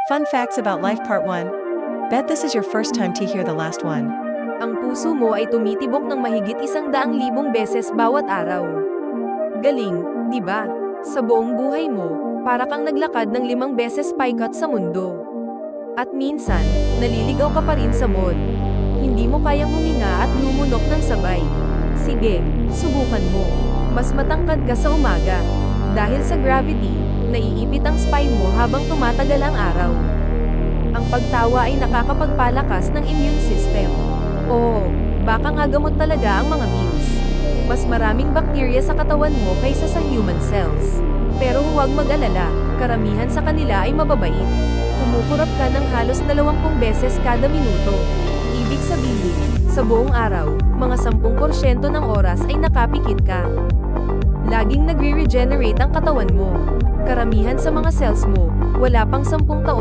Fun facts about life part 1. Bet this is your first time to hear the last one. Ang puso mo ay tumitibok ng mahigit 100,000 beses bawat araw. Galing, di ba? Sa buong buhay mo, para kang naglakad ng 5 beses paikot sa mundo. At minsan, naliligaw ka pa rin sa mall. Hindi mo kayang huminga at lumunok ng sabay. Sige, subukan mo. Mas matangkad ka sa umaga. Dahil sa gravity, naiipit ang spine mo habang tumatagal ang araw. Ang pagtawa ay nakakapagpalakas ng immune system. Oo, baka nga gamot talaga ang mga memes. Mas maraming bakterya sa katawan mo kaysa sa human cells. Pero huwag mag-alala, karamihan sa kanila ay mababait. Kumukurap ka ng halos 20 beses kada minuto. Ibig sabihin, sa buong araw, mga 10% ng oras ay nakapikit ka. Laging nagre-regenerate ang katawan mo. Karamihan sa mga cells mo, wala pang 10 taon